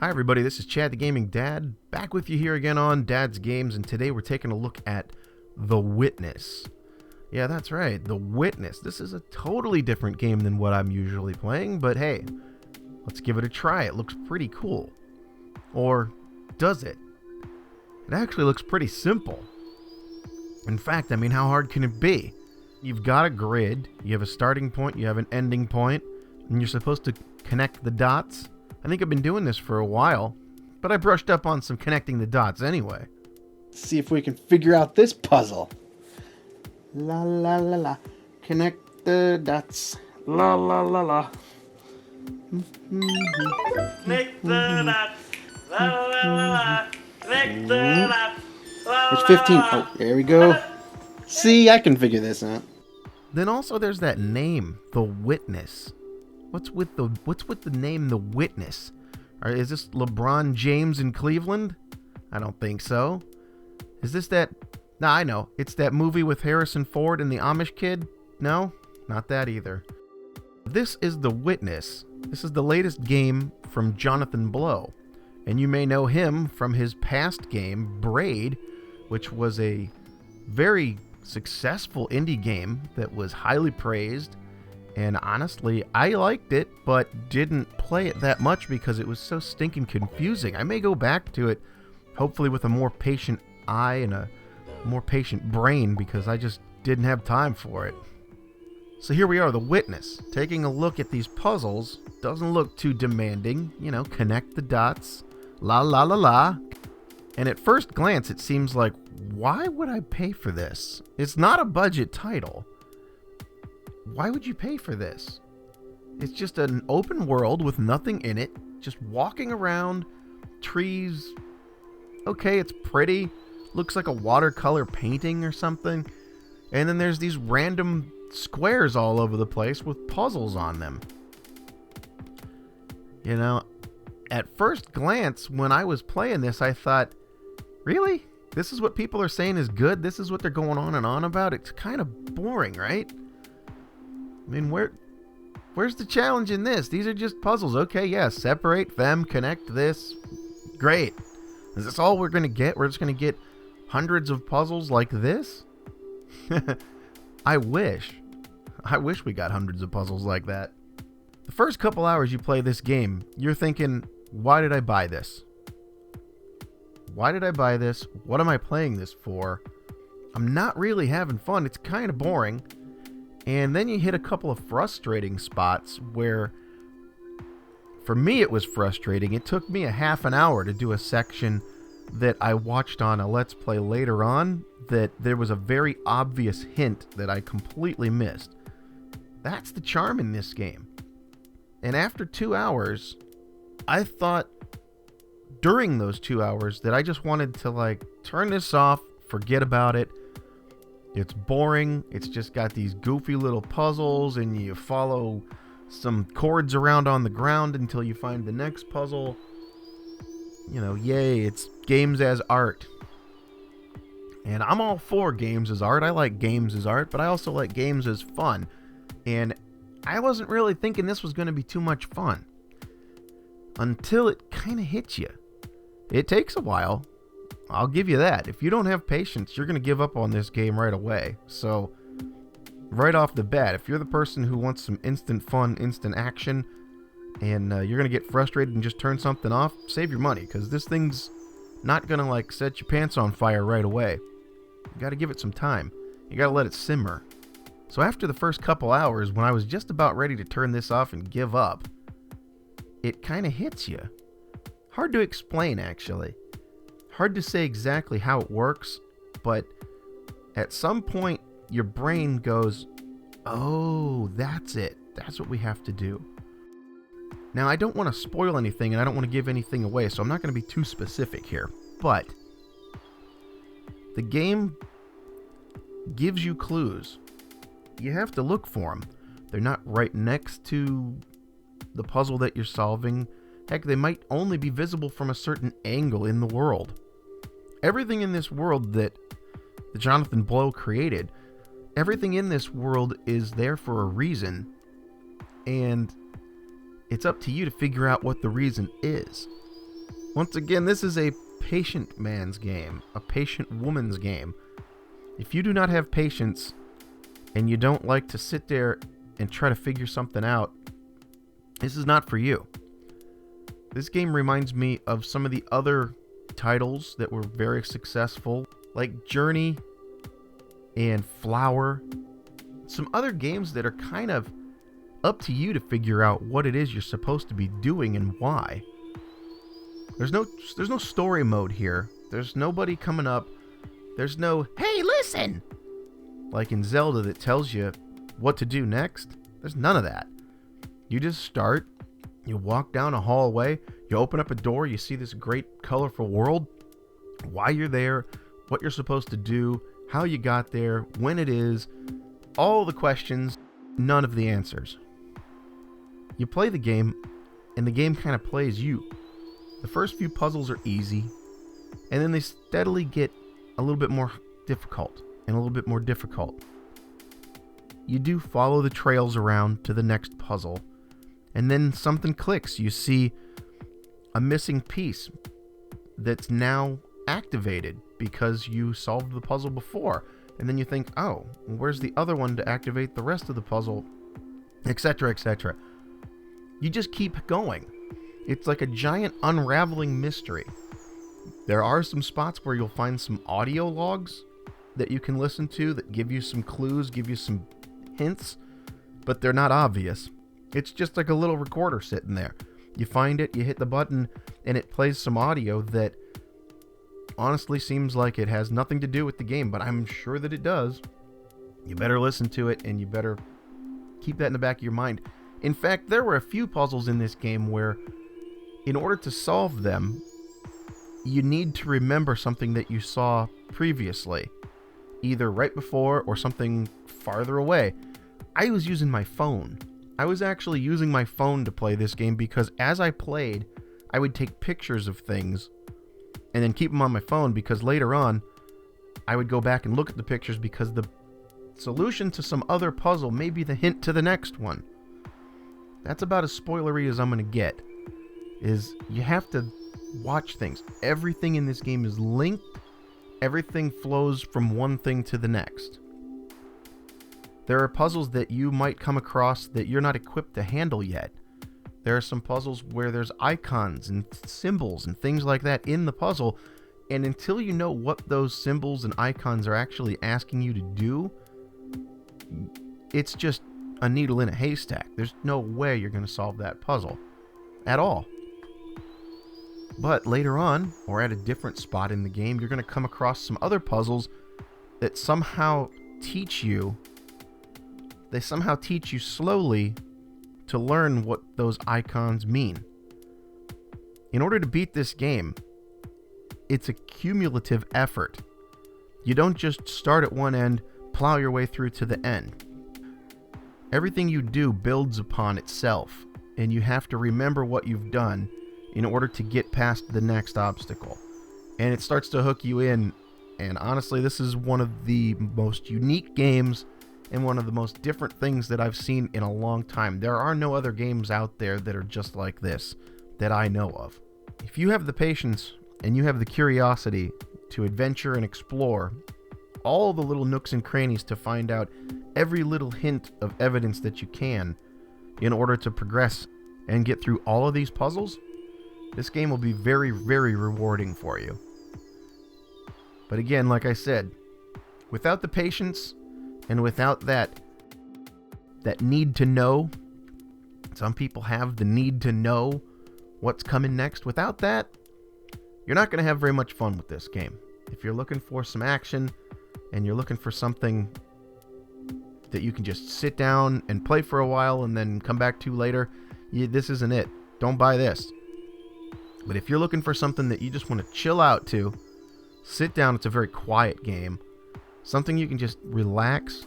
Hi everybody, this is Chad the Gaming Dad, back with you here again on Dad's Games, and today we're taking a look at The Witness. Yeah, that's right, The Witness. This is a totally different game than what I'm usually playing, but hey, let's give it a try. It looks pretty cool. Or does it? It actually looks pretty simple. In fact, I mean, how hard can it be? You've got a grid, you have a starting point, you have an ending point, and you're supposed to connect the dots. I think I've been doing this for a while, but I brushed up on some connecting the dots anyway. See if we can figure out this puzzle. La la la la. Connect the dots. La la la la. Connect the dots. La la la la. Connect the dots. There's 15. Oh, there we go. See, I can figure this out. Then also there's that name, The Witness. What's with the name The Witness? Is this LeBron James in Cleveland? I don't think so. Is this that... Nah, I know. It's that movie with Harrison Ford and the Amish kid? No? Not that either. This is The Witness. This is the latest game from Jonathan Blow. And you may know him from his past game, Braid, which was a very successful indie game that was highly praised. And honestly, I liked it, but didn't play it that much because it was so stinking confusing. I may go back to it, hopefully with a more patient eye and a more patient brain, because I just didn't have time for it. So here we are, The Witness, taking a look at these puzzles. Doesn't look too demanding, you know, connect the dots, la la la la. And at first glance, it seems like, why would I pay for this? It's not a budget title. Why would you pay for this? It's just an open world with nothing in it, just walking around, trees. Okay, it's pretty. Looks like a watercolor painting or something. And then there's these random squares all over the place with puzzles on them. You know, at first glance, when I was playing this, I thought, really? This is what people are saying is good? This is what they're going on and on about? It's kind of boring, right? I mean, where's the challenge in this? These are just puzzles. Okay, yeah, separate them, connect this. Great. Is this all we're going to get? We're just going to get hundreds of puzzles like this? I wish we got hundreds of puzzles like that. The first couple hours you play this game, you're thinking, why did I buy this? Why did I buy this? What am I playing this for? I'm not really having fun. It's kind of boring. And then you hit a couple of frustrating spots where, for me, it was frustrating. It took me a half an hour to do a section that I watched on a Let's Play later on that there was a very obvious hint that I completely missed. That's the charm in this game. And after 2 hours, I thought during those 2 hours that I just wanted to, turn this off, forget about it. It's boring. It's just got these goofy little puzzles, and you follow some chords around on the ground until you find the next puzzle. You know, yay, it's games as art. And I'm all for games as art. I like games as art, but I also like games as fun. And I wasn't really thinking this was going to be too much fun until it kind of hits you. It takes a while. I'll give you that. If you don't have patience, you're going to give up on this game right away. So, right off the bat, if you're the person who wants some instant fun, instant action, and you're going to get frustrated and just turn something off, save your money, because this thing's not going to, set your pants on fire right away. You got to give it some time. You got to let it simmer. So after the first couple hours, when I was just about ready to turn this off and give up, it kind of hits you. Hard to explain, actually. Hard to say exactly how it works, but at some point, your brain goes, oh, that's it. That's what we have to do. Now, I don't want to spoil anything, and I don't want to give anything away, so I'm not going to be too specific here. But the game gives you clues. You have to look for them. They're not right next to the puzzle that you're solving. Heck, they might only be visible from a certain angle in the world. Everything in this world that Jonathan Blow created, everything in this world is there for a reason, and it's up to you to figure out what the reason is. Once again, this is a patient man's game, a patient woman's game. If you do not have patience and you don't like to sit there and try to figure something out, this is not for you. This game reminds me of some of the other titles that were very successful, like Journey and Flower. Some other games that are kind of up to you to figure out what it is you're supposed to be doing and why. There's no story mode here. There's nobody coming up. There's no, hey, listen! Like in Zelda that tells you what to do next. There's none of that. You just start, you walk down a hallway, you open up a door, you see this great colorful world, why you're there, what you're supposed to do, how you got there, when it is, all the questions, none of the answers. You play the game, and the game kind of plays you. The first few puzzles are easy, and then they steadily get a little bit more difficult, and a little bit more difficult. You do follow the trails around to the next puzzle, and then something clicks. You see a missing piece that's now activated because you solved the puzzle before. And then you think, oh, where's the other one to activate the rest of the puzzle, etc., etc. You just keep going. It's like a giant unraveling mystery. There are some spots where you'll find some audio logs that you can listen to that give you some clues, give you some hints, but they're not obvious. It's just like a little recorder sitting there. You find it, you hit the button, and it plays some audio that honestly seems like it has nothing to do with the game, but I'm sure that it does. You better listen to it, and you better keep that in the back of your mind. In fact, there were a few puzzles in this game where, in order to solve them, you need to remember something that you saw previously, either right before or something farther away. I was using my phone. I was actually using my phone to play this game because as I played, I would take pictures of things and then keep them on my phone, because later on, I would go back and look at the pictures because the solution to some other puzzle may be the hint to the next one. That's about as spoilery as I'm going to get, is you have to watch things. Everything in this game is linked. Everything flows from one thing to the next. There are puzzles that you might come across that you're not equipped to handle yet. There are some puzzles where there's icons and symbols and things like that in the puzzle, and until you know what those symbols and icons are actually asking you to do, it's just a needle in a haystack. There's no way you're going to solve that puzzle at all. But later on, or at a different spot in the game, you're going to come across some other puzzles that somehow teach you. They somehow teach you slowly to learn what those icons mean. In order to beat this game, it's a cumulative effort. You don't just start at one end, plow your way through to the end. Everything you do builds upon itself, and you have to remember what you've done in order to get past the next obstacle. And it starts to hook you in, and honestly, this is one of the most unique games and one of the most different things that I've seen in a long time. There are no other games out there that are just like this that I know of. If you have the patience and you have the curiosity to adventure and explore all the little nooks and crannies to find out every little hint of evidence that you can in order to progress and get through all of these puzzles, this game will be very, very rewarding for you. But again, like I said, without the patience and without that need to know, some people have the need to know what's coming next. Without that, you're not going to have very much fun with this game. If you're looking for some action and you're looking for something that you can just sit down and play for a while and then come back to later, this isn't it. Don't buy this. But if you're looking for something that you just want to chill out to, sit down. It's a very quiet game. Something you can just relax,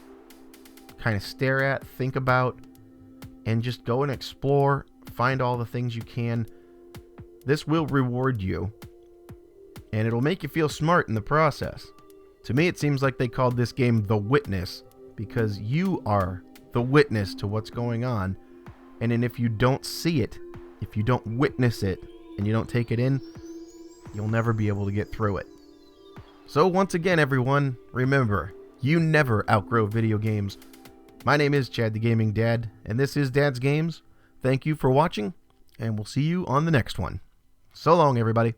kind of stare at, think about, and just go and explore, find all the things you can. This will reward you, and it'll make you feel smart in the process. To me, it seems like they called this game The Witness, because you are the witness to what's going on. And then if you don't see it, if you don't witness it, and you don't take it in, you'll never be able to get through it. So once again, everyone, remember, you never outgrow video games. My name is Chad the Gaming Dad, and this is Dad's Games. Thank you for watching, and we'll see you on the next one. So long, everybody.